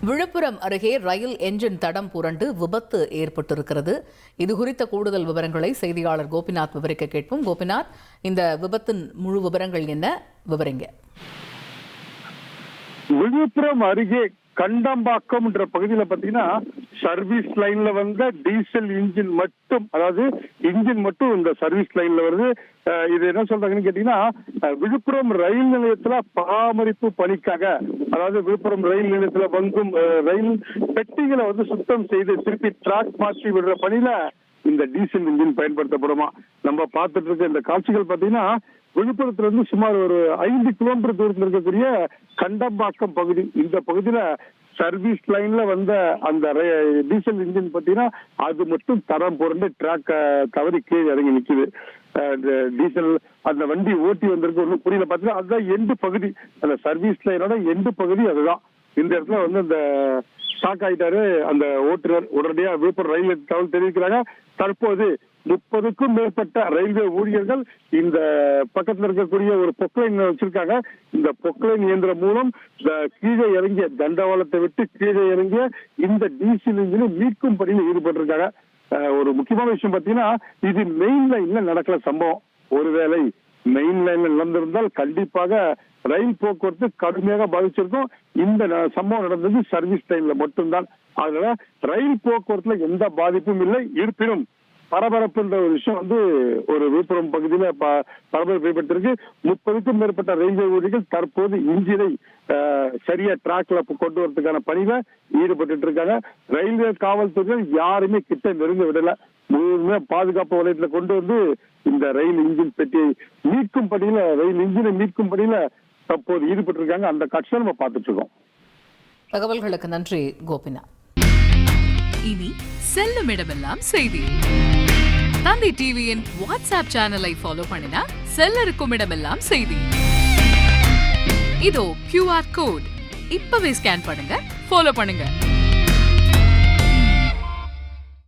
விழுப்புரம் அருகே ரயில் என்ஜின் தடம் புரண்டு விபத்து ஏற்பட்டிருக்கிறது. இது குறித்த கூடுதல் விவரங்களை செய்தியாளர் கோபிநாத் விவரிக்க கேட்போம். கோபிநாத், இந்த விபத்தின் முழு விவரங்கள் என்ன, விவரிங்க. விழுப்புரம் அருகே கண்டம்பாக்கம் என்ற பகுதியில பாத்தீங்கன்னா சர்வீஸ் லைன்ல வந்த டீசல் இன்ஜின் மட்டும், அதாவது இன்ஜின் மட்டும் இந்த சர்வீஸ் லைன்ல வருது. இது என்ன சொல்றாங்கன்னு கேட்டீங்கன்னா, விழுப்புரம் ரயில் நிலையத்துல பராமரிப்பு பணிக்காக, அதாவது விழுப்புரம் ரயில் நிலையத்துல வங்கும் ரயில் பெட்டிகளை சுத்தம் செய்து திருப்பி டிராக் மாற்றி விடுற பணியில இந்த டீசல் இன்ஜின் பயன்படுத்தப்படுமா. நம்ம பார்த்துட்டு இருக்க இந்த காட்சிகள் பாத்தீங்கன்னா விழுப்புரத்துல இருந்து சுமார் ஒரு 5 கிலோமீட்டர் தூரத்தில் இருக்கக்கூடிய கண்டம்பாக்கம் பகுதி. இந்த பகுதியில சர்வீஸ் லைன்ல வந்த அந்த டீசல் இன்ஜின் பாத்தீங்கன்னா அது மட்டும் தரம் புரண்டு டிராக் தவறி கீழே இறங்கி நிக்குது. டீசல் அந்த வண்டி ஓட்டி வந்திருக்கு ஒன்றும் புரியல. பாத்தீங்கன்னா அதுதான் எண்டு பகுதி, அந்த சர்வீஸ் லைனோட எண்டு பகுதி அதுதான். இந்த இடத்துல அந்த ஷாக் ஆயிட்டாரு அந்த ஓட்டுநர். உடனடியா விழுப்புரம் ரயில் தகவல் தெரிவிக்கிறாங்க. தற்போது 30க்கும் மேற்பட்ட ரயில்வே ஊழியர்கள் இந்த பக்கத்துல இருக்கக்கூடிய ஒரு பொக்லைன் வச்சிருக்காங்க. இந்த பொக்லைன் இயந்திரம் மூலம் கீழே இறங்கிய தண்டவாளத்தை விட்டு கீழே இறங்கிய இந்த டீசல் இன்ஜினை மீட்கும் பணியில் ஈடுபட்டிருக்காங்க. ஒரு முக்கியமான விஷயம் பாத்தீங்கன்னா, இது மெயின் லைன்ல நடக்கல சம்பவம். ஒருவேளை மெயின் லைன்ல நடந்திருந்தால் கண்டிப்பாக ரயில் போக்குவரத்து கடுமையாக பாதிச்சிருக்கும். இந்த சம்பவம் நடந்தது சர்வீஸ் லைன்ல மட்டும்தான். அதனால ரயில் போக்குவரத்துல எந்த பாதிப்பும் இல்லை. இருப்பினும் பரபரப்புன்ற ஒரு விஷயம் ஒரு விழுப்புரம் பகுதியில பரபரப்பு ஏற்பட்டிருக்கு. 30க்கும் மேற்பட்ட ரயில்வே ஊழியர்கள் தற்போது இன்ஜினை சரியா டிராக்ல கொண்டு வரதுக்கான பணியில ஈடுபட்டு இருக்காங்க. ரயில்வே காவல்துறையினர் யாருமே கிட்ட நெருங்க விடல. முழுமையா பாதுகாப்பு வலயத்துல கொண்டு இந்த ரயில் இன்ஜின் பெட்டியை மீட்கும் பணியில, ரயில் இன்ஜினை மீட்கும் பணியில தற்போது ஈடுபட்டு இருக்காங்க. அந்த காட்சியை நம்ம பார்த்துட்டு இருக்கோம். தகவல்களுக்கு நன்றி கோபிநாத். இனி செல்லும் இடமெல்லாம் செய்தி. தந்தி டிவியின் வாட்ஸ்அப் சேனலை ஃபாலோ பண்ணினா செல்ல இருக்கும் இடமெல்லாம் செய்தி. இதோ QR கோட், இப்பவே ஸ்கேன் பண்ணுங்க, ஃபாலோ பண்ணுங்க.